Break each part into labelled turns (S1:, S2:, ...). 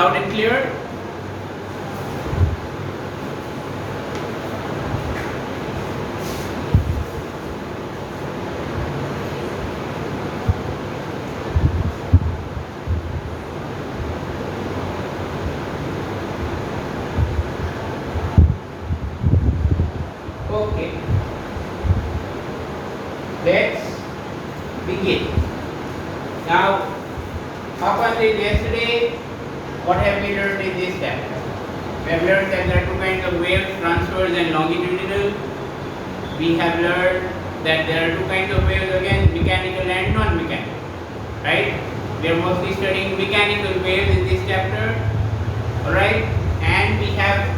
S1: loud and clear? Okay. Let's begin. Now, up until yesterday, what have we learned in this chapter? We have learned that there are two kinds of waves, transverse and longitudinal. We have learned that there are two kinds of waves again, mechanical and non-mechanical. Right? We are mostly studying mechanical waves in this chapter. Alright? And we have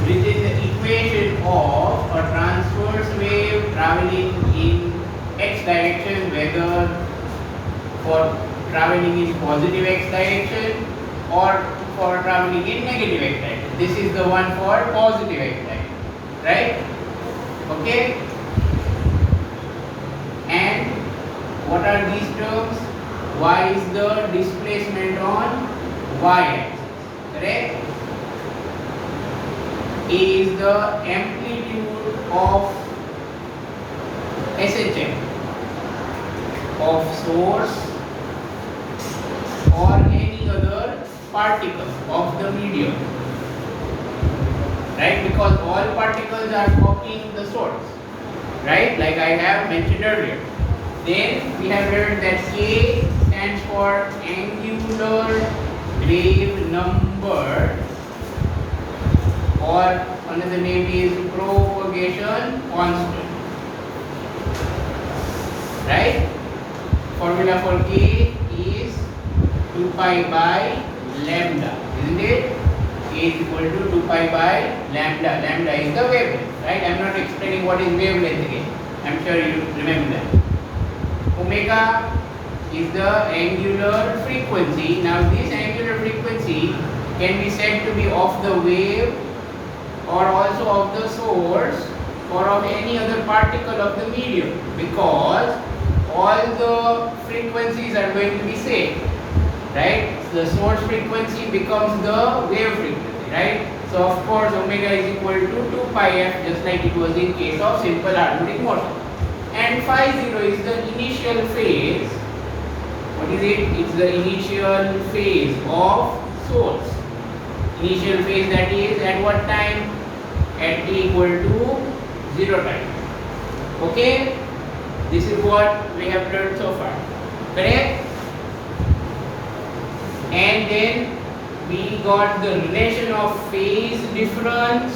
S1: written the equation of a transverse wave traveling in x direction, whether for traveling in positive x direction or for traveling in negative x direction. This is the one for positive x direction, right? Okay? And what are these terms? Y is the displacement on y-axis, correct? A is the amplitude of SHM of source or any other particle of the medium, right? Because all particles are copying the source, right? Like I have mentioned earlier. Then we have learned that K stands for angular wave number, or another name is propagation constant, right? Formula for K is 2 pi by lambda, isn't it? K is equal to 2 pi by lambda. Lambda is the wavelength, right? I am not explaining what is wavelength again. I am sure you remember that. Omega is the angular frequency. Now this angular frequency can be said to be of the wave or also of the source or of any other particle of the medium, because all the frequencies are going to be same, right? The source frequency becomes the wave frequency, right? So of course omega is equal to 2 pi f, just like it was in case of simple harmonic motion. And phi 0 is the initial phase. What is it? It's the initial phase of source. Initial phase, that is at what time? At t equal to 0 time. Okay? This is what we have learned so far. Correct? And then we got the relation of phase difference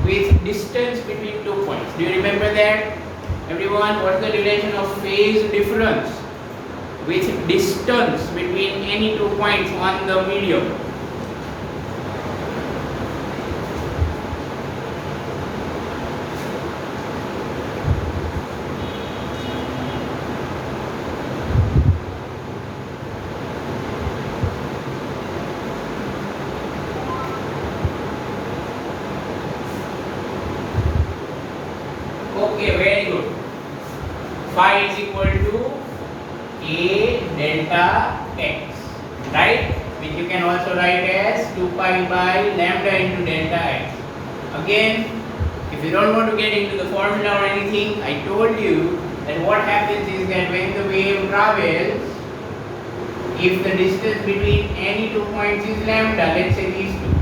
S1: with distance between 2 points. Do you remember that? Everyone, what's the relation of phase difference with distance between any 2 points on the medium? Okay, very good. Phi is equal to A delta x, right? Which you can also write as 2 pi by lambda into delta x. Again, if you don't want to get into the formula or anything, I told you that what happens is that when the wave travels, if the distance between any 2 points is lambda, let's say these two,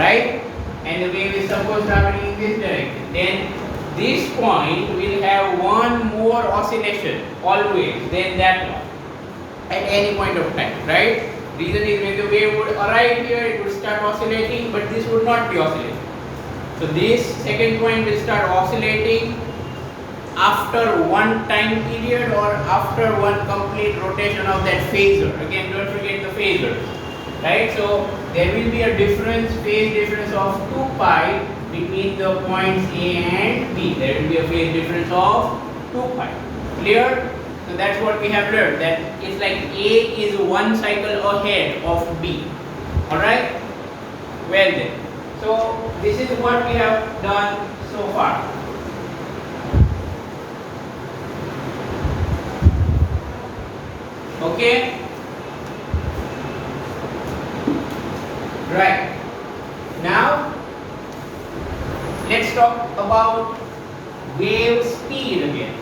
S1: right? And the wave is supposed traveling in this direction, then this point will have one more oscillation always than that one at any point of time, right? Reason is when the wave would arrive here, it would start oscillating, but this would not be oscillating. So this second point will start oscillating after one time period or after one complete rotation of that phasor. Again, don't forget the phasors, right? So there will be a difference, phase difference of 2 pi between the points A and B. There will be a phase difference of 2 pi. Clear? So that's what we have learned, that it's like A is one cycle ahead of B. Alright? Well then. So this is what we have done so far. Okay, right. Now let's talk about wave speed again.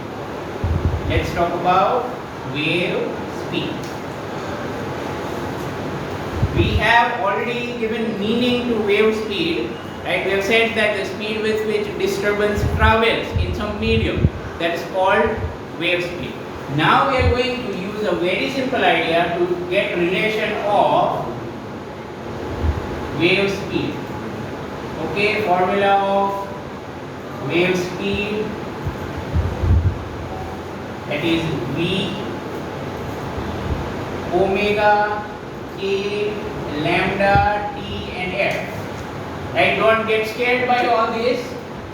S1: Let's talk about wave speed. We have already given meaning to wave speed, right? We have said that the speed with which disturbance travels in some medium, that is called wave speed. Now we are going to use a very simple idea to get relation of wave speed. Okay, formula of wave speed, that is V omega k lambda t and f. Right? Don't get scared by all this.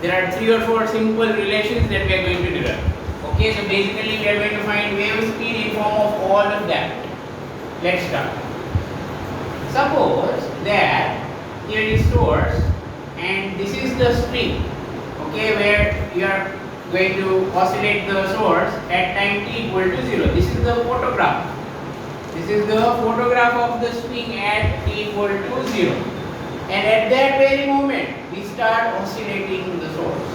S1: There are 3 or 4 simple relations that we are going to derive. Okay, so basically we are going to find wave speed in form of all of that. Let's start. Suppose that here is source and this is the string. Okay, where you are going to oscillate the source at time t equal to 0. This is the photograph. This is the photograph of the string at t equal to 0. And at that very moment, we start oscillating the source.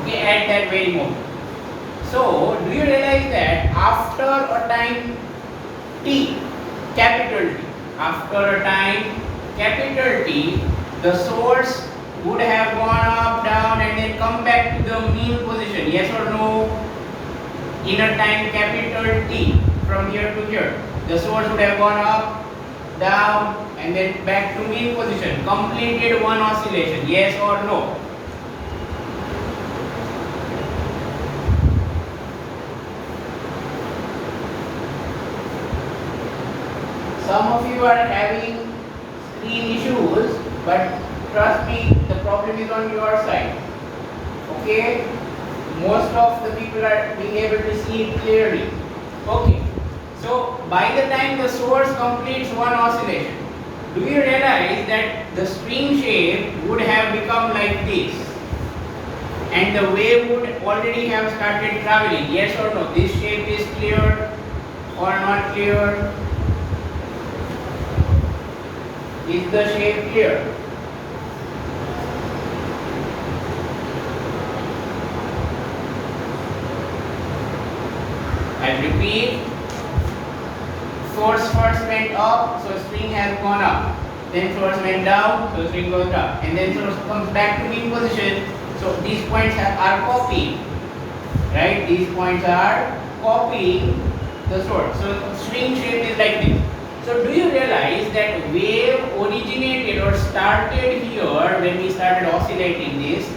S1: Okay, at that very moment. So, do you realize that after a time t, capital T, after a time capital T, the source would have gone up, down and then come back to the mean position, yes or no? In a time capital T, from here to here, the source would have gone up, down and then back to mean position, completed one oscillation, yes or no? Some of you are having screen issues, but trust me, the problem is on your side. Okay? Most of the people are being able to see it clearly. Okay. So, by the time the source completes one oscillation, do you realize that the string shape would have become like this? And the wave would already have started traveling, yes or no? This shape is clear or not clear? Is the shape clear? I repeat, source first went up, so string has gone up. Then source went down, so string goes up. And then source comes back to mean position, so these points are copying. Right? These points are copying the source. So string shape is like this. So do you realize that wave originated or started here when we started oscillating this,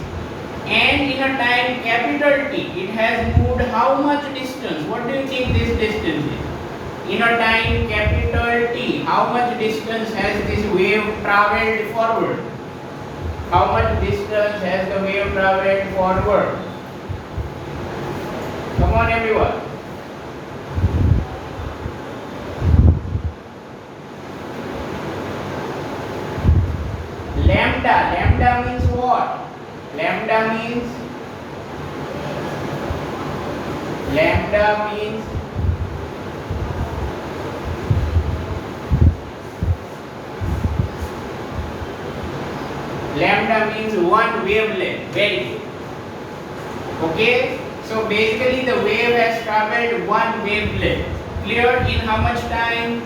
S1: and in a time capital T it has moved how much distance? What do you think this distance is? In a time capital T, how much distance has this wave travelled forward? How much distance has the wave travelled forward? Come on everyone. Lambda means what? Lambda means one wavelength. Very good. Okay, so basically the wave has traveled one wavelength. Clear? In how much time?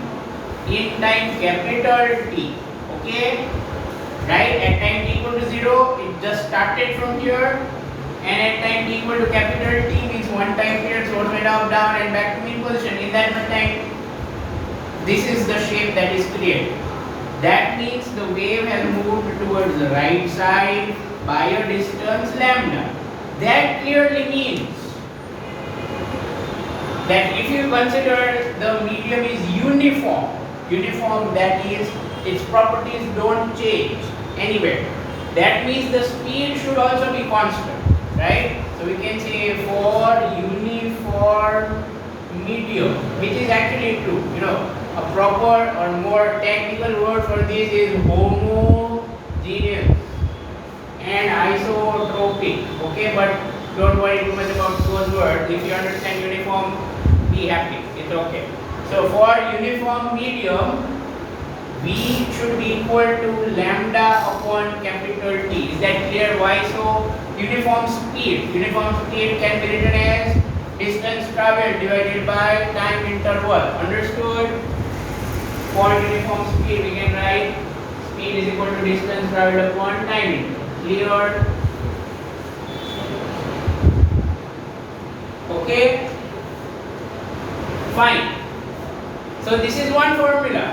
S1: In time capital T. Okay, right? At time t equal to 0, it just started from here, and at time t equal to capital T means one time period, source went up, down and back to mean position. In that much time, this is the shape that is created. That means the wave has moved towards the right side by a distance lambda. That clearly means that if you consider the medium is uniform, that is its properties don't change anywhere. That means the speed should also be constant, right? So we can say for uniform medium, which is actually true. You know, a proper or more technical word for this is homogeneous and isotropic. Okay, but don't worry too much about those words. If you understand uniform, be happy. It's okay. So for uniform medium, V should be equal to lambda upon capital T. Is that clear? Why so? Uniform speed can be written as distance traveled divided by time interval. Understood? For uniform speed, we can write speed is equal to distance traveled upon time interval. Clear? Okay? Fine. So this is one formula.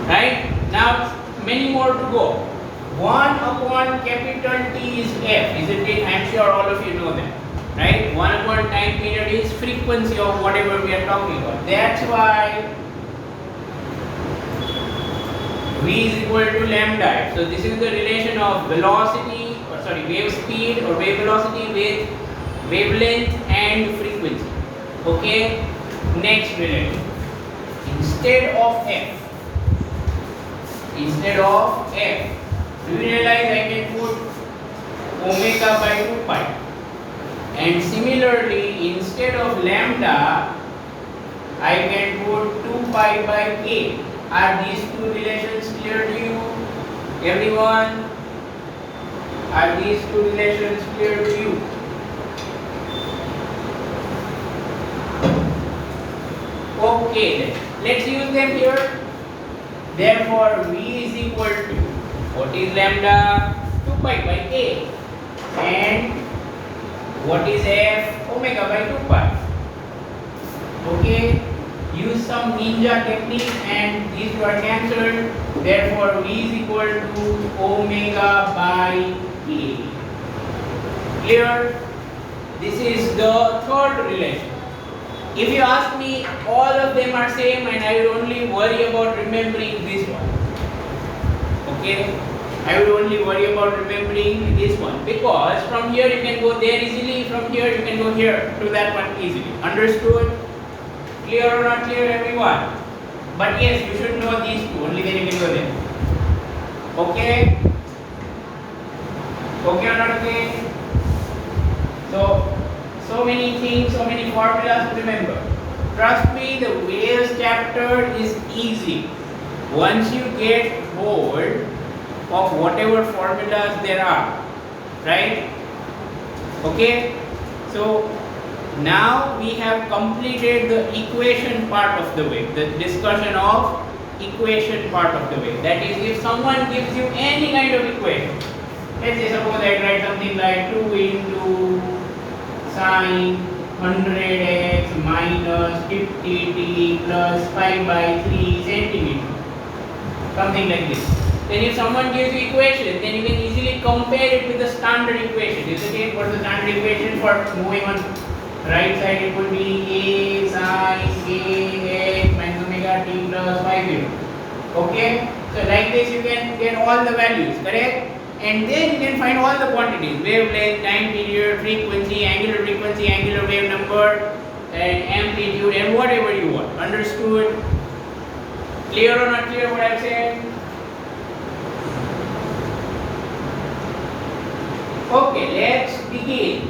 S1: Right? Now many more to go. 1 upon capital T is F, isn't it? I am sure all of you know that. Right? 1 upon time period is frequency of whatever we are talking about. That's why V is equal to lambda F. So this is the relation of velocity, or sorry, wave speed or wave velocity with wavelength and frequency. Okay? Next relation. Instead of F, do you realize I can put omega by 2 pi? And similarly, instead of lambda, I can put 2 pi by k. Are these two relations clear to you? Everyone? Are these two relations clear to you? Okay then. Let's use them here. Therefore, V is equal to, what is lambda? 2 pi by k. And what is F? Omega by 2 pi. Okay? Use some ninja technique and these two are cancelled. Therefore, V is equal to omega by k. Clear? This is the third relation. If you ask me, all of them are same and I will only worry about remembering this one. Okay? I will only worry about remembering this one. Because from here you can go there easily, from here you can go here to that one easily. Understood? Clear or not clear, everyone? But yes, you should know these two, only then you can go there. Okay? Okay or not okay? So many things, so many formulas to remember. Trust me, the waves chapter is easy. Once you get bored of whatever formulas there are, right? Okay? So now we have completed the equation part of the wave, the discussion of equation part of the wave. That is, if someone gives you any kind of equation, let's say suppose I write something like 2 into sine 100x minus 50t plus pi by 3 centimeter, something like this. Then if someone gives you equation, then you can easily compare it with the standard equation. Isn't it? What's the standard equation for moving on right side? It would be a sine kx minus omega t plus 50. Okay? So like this you can get all the values, correct? And then you can find all the quantities, wavelength, time period, frequency, angular wave number, and amplitude, and whatever you want. Understood? Clear or not clear what I've said? Okay, let's begin.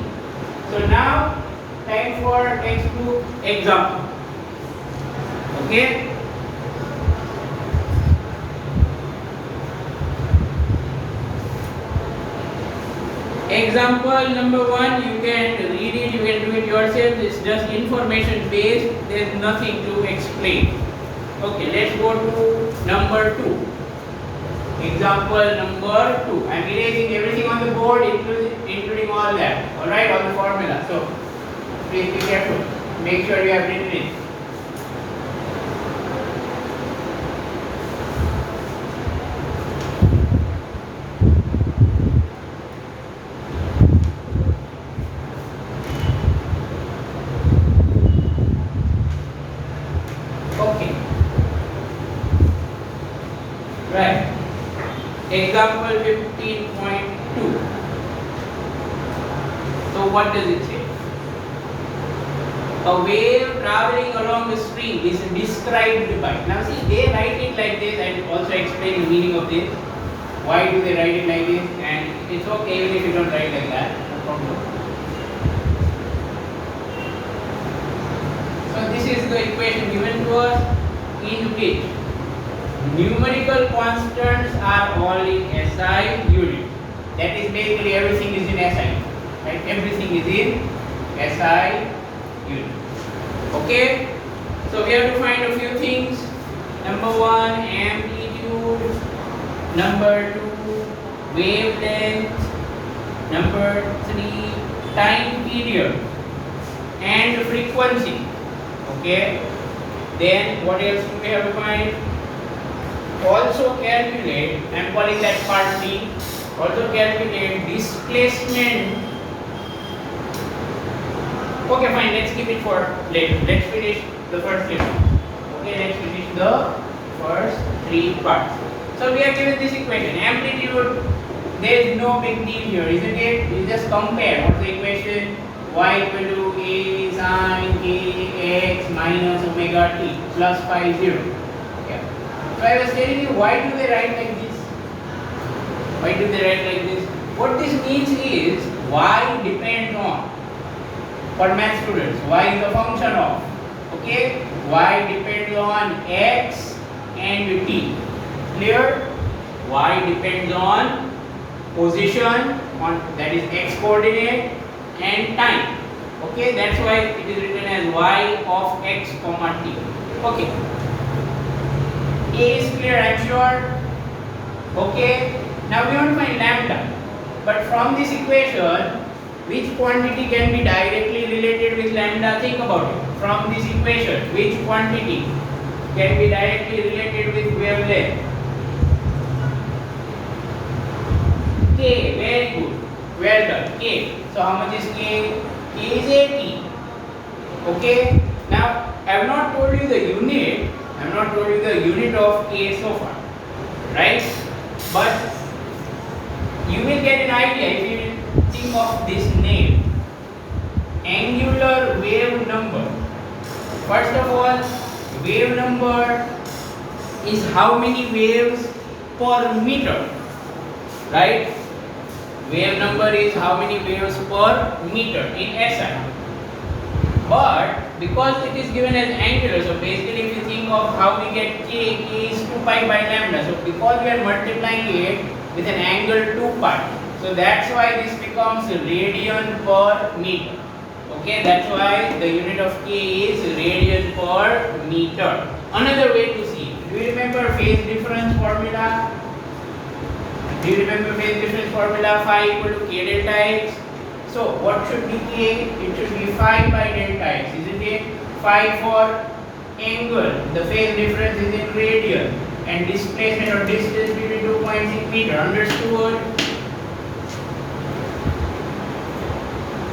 S1: So now, time for textbook example. Okay? Example number 1, you can read it, you can do it yourself. It's just information based, there's nothing to explain. Okay, let's go to number 2. Example number 2. I'm erasing everything on the board, including all that. Alright, all the formula. So, please be careful. Make sure you have written it. Right. Example 15.2. So what does it say? A wave traveling along the stream is described by. Now see, they write it like this and also explain the meaning of this. Why do they write it like this? And it's okay even if you don't write like that. No problem. was in which numerical constants are all in SI unit. That is basically everything is in SI, right? Everything is in SI unit. Okay? So we have to find a few things. Number 1, amplitude. Number 2, wavelength. Number 3, time period and frequency. Okay? Then what else do we have to find? Also calculate, I am calling that part B. Also calculate displacement. Okay, fine, let's keep it for later. Let's finish the first 3 parts. Okay, let's finish the first 3 parts. So we are given this equation. Amplitude, there is no big deal here, isn't it? You just compare. What's the equation? Y equal to A sin kx minus omega t plus phi 0. Okay. So I was telling you, why do they write like this? Why do they write like this? What this means is y depends on, for math students, y is a function of, okay, y depends on x and t. Clear? Y depends on position, on that is x coordinate, and time. Okay, that's why it is written as y of x comma t. Okay. A is clear, I am sure. Okay. Now we want to find lambda. But from this equation, which quantity can be directly related with lambda? Think about it. From this equation, which quantity can be directly related with wavelength? K, very good. Well done. K. So how much is K? K is 80. Okay. Now I have not told you the unit. I have not told you the unit of K so far, right? But you will get an idea if you think of this name. Angular wave number. First of all, wave number is how many waves per meter, right? Wave number is how many waves per meter in SI. But because it is given as angular, so basically if you think of how we get K, K is 2 pi by lambda. So because we are multiplying it with an angle 2 pi, so that's why this becomes radian per meter. Okay, that's why the unit of K is radian per meter. Another way to see it. Do you remember phase difference formula? Do you remember phase difference formula? Phi equal to K delta x. So what should be K? It should be phi by delta x, isn't it? Phi for angle. The phase difference is in radian. And displacement or distance between 2 points in meter. Understood?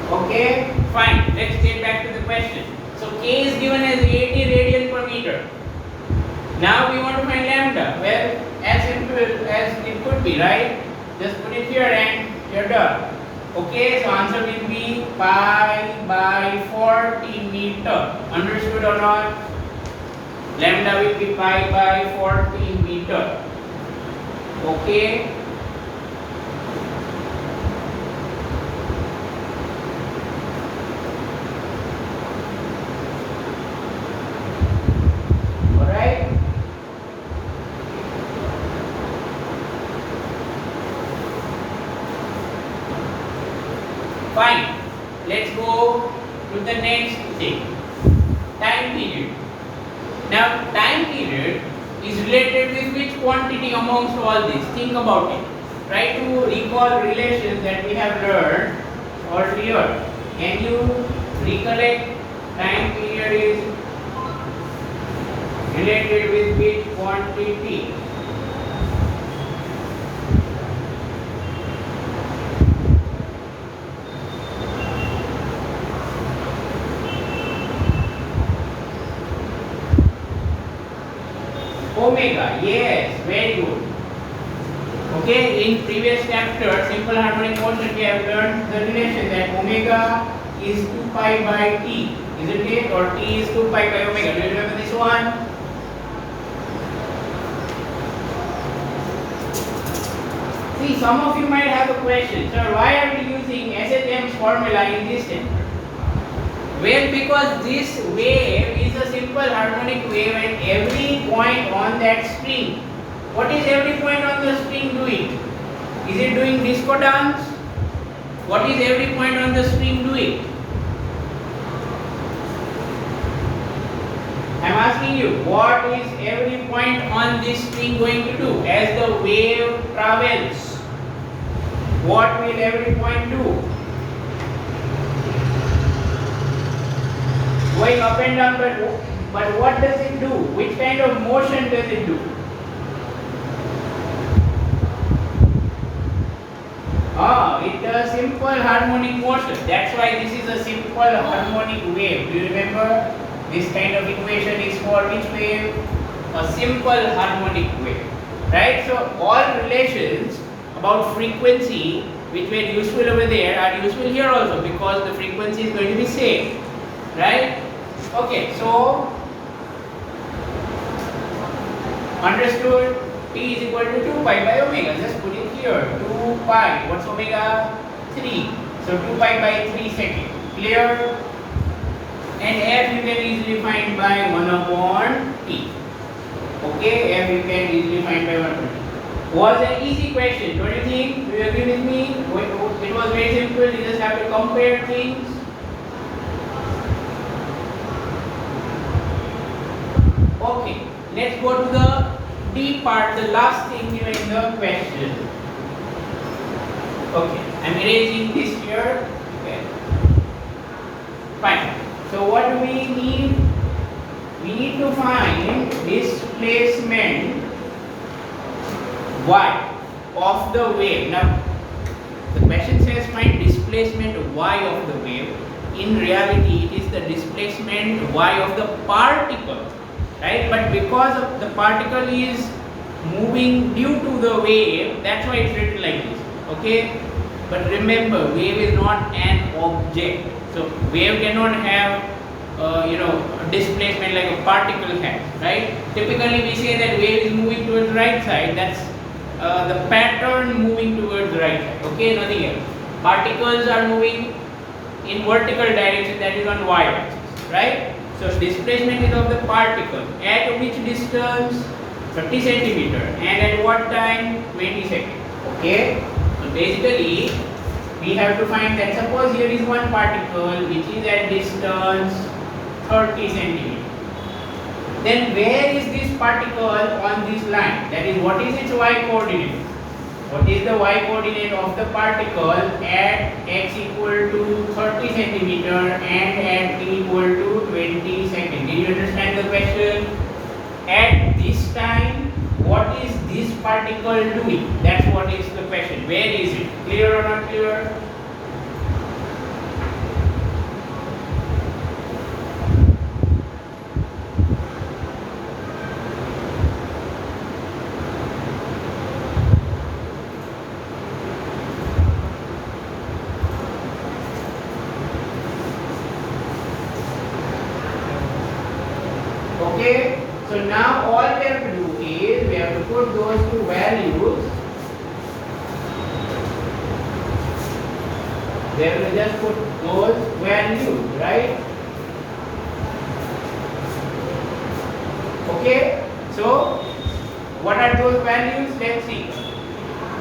S1: Okay, fine. Let's get back to the question. So K is given as 80 radian per meter. Now we want to find lambda. Well, as simple as it could be, right? Just put it here and you're done. Okay, so answer will be pi by 40 meter. Understood or not? Lambda will be pi by 40 meter. Okay. Alright. Fine. Let's go to the next thing. Time period. Now, time period is related with which quantity amongst all this? Think about it. Try to recall relations that we have learned earlier. Can you recollect time period is related with which quantity? Omega, yes, very good. Okay, in previous chapter, simple harmonic motion, we have learned the relation that omega is 2 pi by t, isn't it? Or t is 2 pi by omega. Do you remember this one? See, some of you might have a question, sir, why are we using SHM's formula in this chapter? Well, because this wave is a simple harmonic harmonic wave at every point on that string. What is every point on the string doing? Is it doing disco dance? What is every point on the string doing? I am asking you, what is every point on this string going to do as the wave travels? What will every point do? Going up and down, but what does it do? Which kind of motion does it do? It does simple harmonic motion. That's why this is a simple harmonic wave. Do you remember? This kind of equation is for which wave? A simple harmonic wave. Right? So all relations about frequency which were useful over there are useful here also, because the frequency is going to be same. Right? Okay, so understood. T is equal to 2 pi by omega. Just put it here. 2 pi. What's omega? 3. So 2 pi by 3 seconds. Clear? And F you can easily find by 1 upon T. Okay, F you can easily find by 1 upon T. Was an easy question, don't you think? Do you agree with me? It was very simple. You just have to compare things. Okay, let's go to the D part, the last thing given in the question. Okay, I'm erasing this here. Okay. Fine. So what do we need? We need to find displacement y of the wave. Now, the question says find displacement y of the wave. In reality, it is the displacement y of the particle. Right? But because of the particle is moving due to the wave, that's why it's written like this. Okay? But remember, wave is not an object. So wave cannot have displacement like a particle has. Right? Typically we say that wave is moving towards the right side. That's the pattern moving towards the right side. Okay? Nothing else. Particles are moving in vertical direction, that is on y-axis. Right? So displacement is of the particle. At which distance? 30 centimeter. And at what time? 20 seconds. Okay. So basically, we have to find that suppose here is one particle which is at distance 30 centimeter. Then where is this particle on this line? That is, what is its y coordinate? What is the y coordinate of the particle at x equal to 30 centimeter and at t equal to 20 seconds? Did you understand the question? At this time, what is this particle doing? That's what is the question. Where is it? Clear or not clear? Okay, so now all we have to do is we have to put those two values. There we just put those values, right? Okay, so what are those values? Let's see.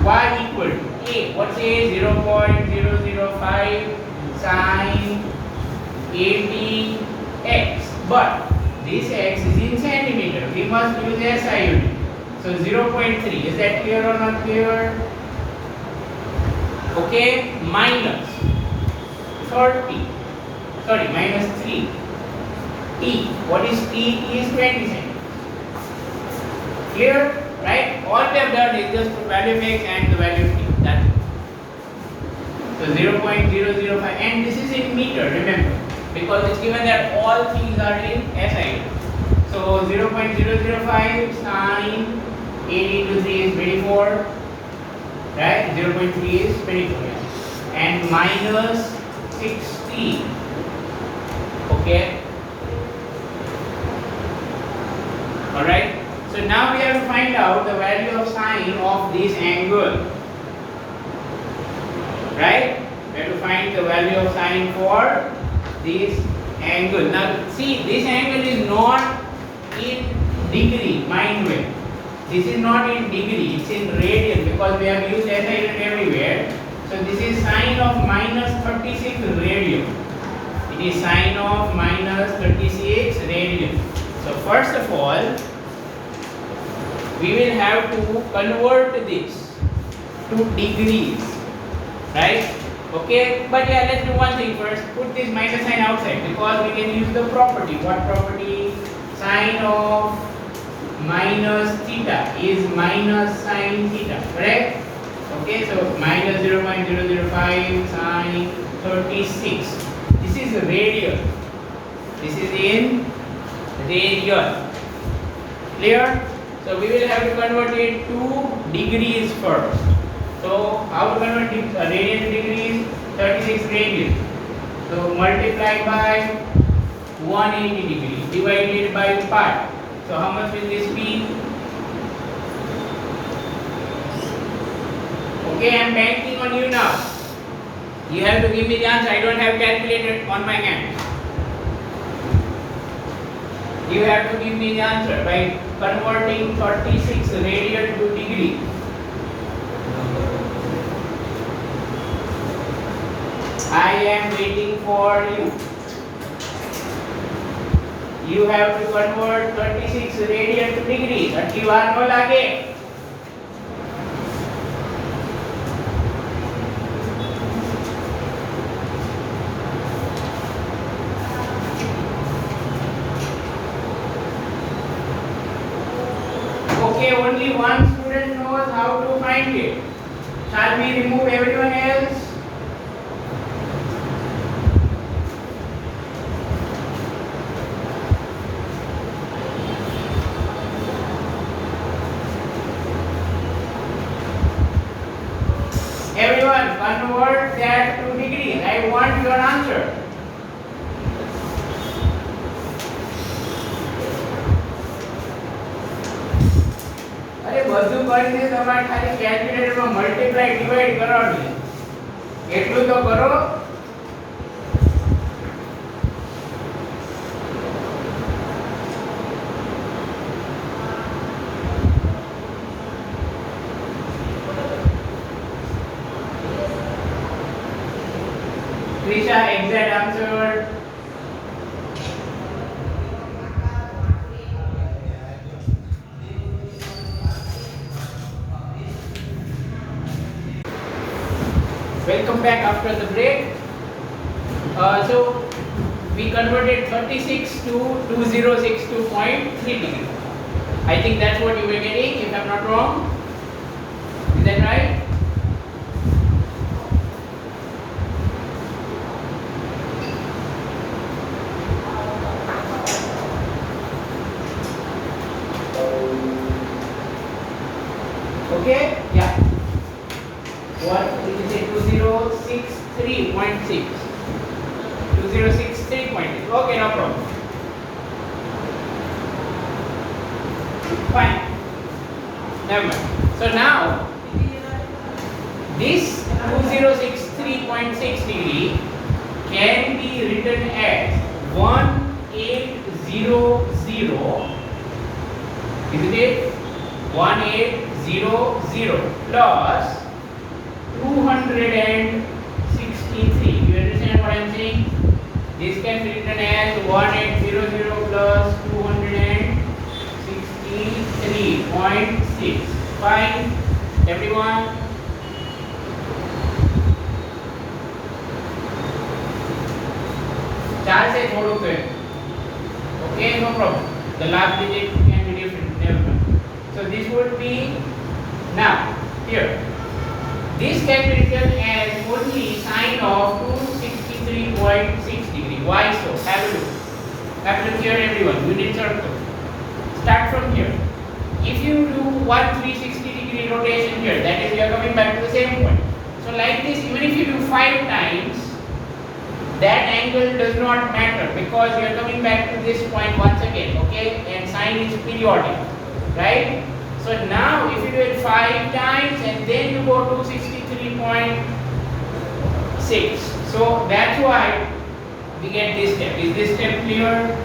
S1: Y equal to A. What's A? 0.005 sine 80x. But this x is in centimeter. We must use SI unit. So 0.3. Is that clear or not clear? Okay. Minus 30. Sorry, minus 3. T. What is T? T is 20 centimeters. Clear? Right? All we have done is just put value of x and the value of T. That's it. So 0.005. And this is in meter, remember. Because it's given that all things are in SI. So 0.005 sine 80 into 3 is 24. Right? 0.3 is 24. And minus 60. Okay. Alright. So now we have to find out the value of sine of this angle. Right? We have to find the value of sine for this angle. Now see, this angle is not degree, mind well. This is not in degree, it's in radian because we have used SI unit everywhere. So this is sine of minus 36 radian. It is sine of minus 36 radian. So first of all, we will have to convert this to degrees, right? Okay, but yeah, let's do one thing first. Put this minus sign outside because we can use the property. What property? Sine of minus theta is minus sine theta, correct? Okay, so minus 0.005 sine 36. This is radian. This is in radian. Clear? So we will have to convert it to degrees first. So how to convert radian to degrees? 36 radian. So multiply by 180 degrees divided by pi. So how much will this be? Okay, I am banking on you now. You have to give me the answer. I don't have calculator on my hand. You have to give me the answer by converting 36 radian to degree. I am waiting for you. You have to convert 36 radian to degrees. आटली વાર न लागे. Okay, only one student knows how to find it. Shall we remove everyone else? Everyone, convert that to degrees. I want your answer. अरे બધું કરીને તમારે ખાલી કેલ્ક્યુલેટરમાં multiply divide કરવાનું છે એટલું તો કરો. Trisha, exact answer. Welcome back after the break. So we converted 36 to 2062.3 degree. I think that's what you were getting, if I'm not wrong. Is that right? Okay? Yeah. What did you say? 2063.6. 2063.6. Okay, no problem. Fine. Never mind. So now, this 2063.6 degree can be written as 1800. Isn't it? 1800 plus 263. You understand what I am saying? This can be written as 1800 plus 263.6. Fine, everyone. चार से छोड़ो तो okay, no problem. The last digit can be different. Never mind. So this would be now here. This can be written as only sine of 263.6 degree. Why so? Have a look. Have a look here, everyone. Unit circle. Start from here. If you do 360 degree rotation here, that is, you are coming back to the same point. So like this, even if you do 5 times, that angle does not matter because you are coming back to this point once again. Okay, and sine is periodic, right? So now if you do it 5 times and then you go to 63.6, so that's why we get this step. Is this step clear?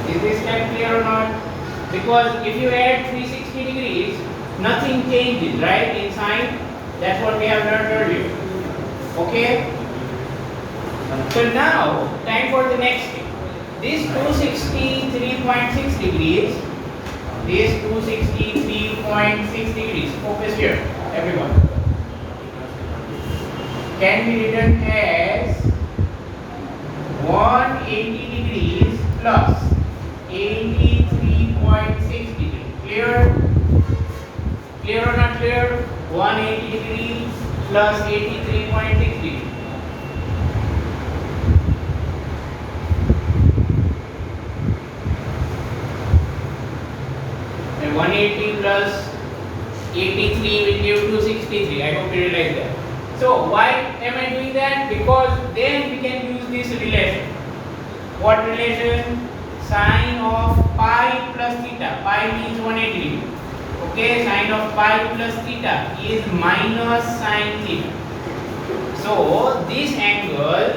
S1: Is this step clear or not? Because if you add 360 degrees, nothing changes, right, in sign. That's what we have learned earlier. Okay? So now, time for the next step. This 263.6 degrees, this 263.6 degrees, focus here, everyone, can be written as 180 degrees plus 83.6 degrees. Clear? Clear or not clear? 180 degrees plus 83.6 degrees. And 180 plus 83 will give 263. I hope you realize that. So why am I doing that? Because then we can use this relation. What relation? Sine of pi plus theta. Pi means 180 degree. Okay, sine of pi plus theta is minus sine theta. So this angle,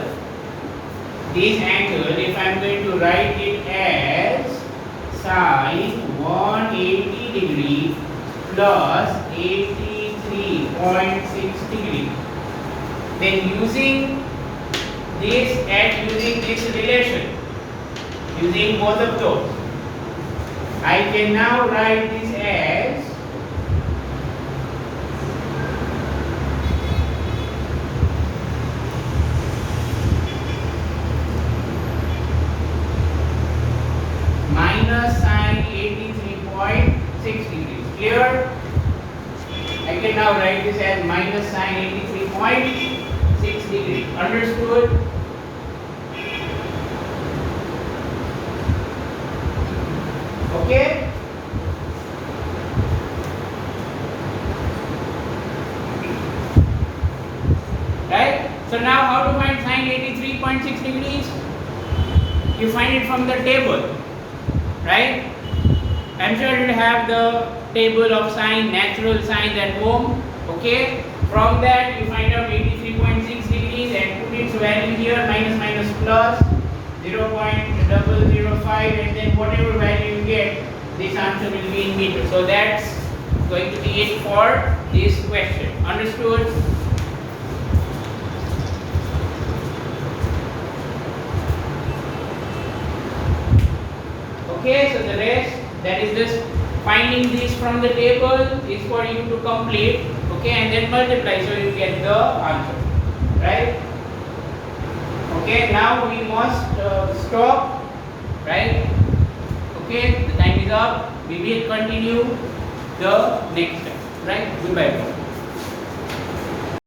S1: if I am going to write it as sine 180 degree plus 83.6 degree, then using this relation, using both of those, I can now write this as minus sine 83.6 degrees. Clear? I can now write this as minus sine 83.6 degrees. Understood? Okay? Right? So now how to find sine 83.6 degrees? You find it from the table. Right? I'm sure you have the table of sine, natural sines at home. Okay? From that you find out 83.6 degrees and put its value here, minus minus plus 0.005, and then whatever value you get, this answer will be in meters. So that's going to be it for this question. Understood? Okay, so the rest, that is just finding this from the table, is for you to complete. Okay, and then multiply so you get the answer. Right? Okay, now we must stop. Right? Okay, the time is up. We will continue the next time. Right? Goodbye.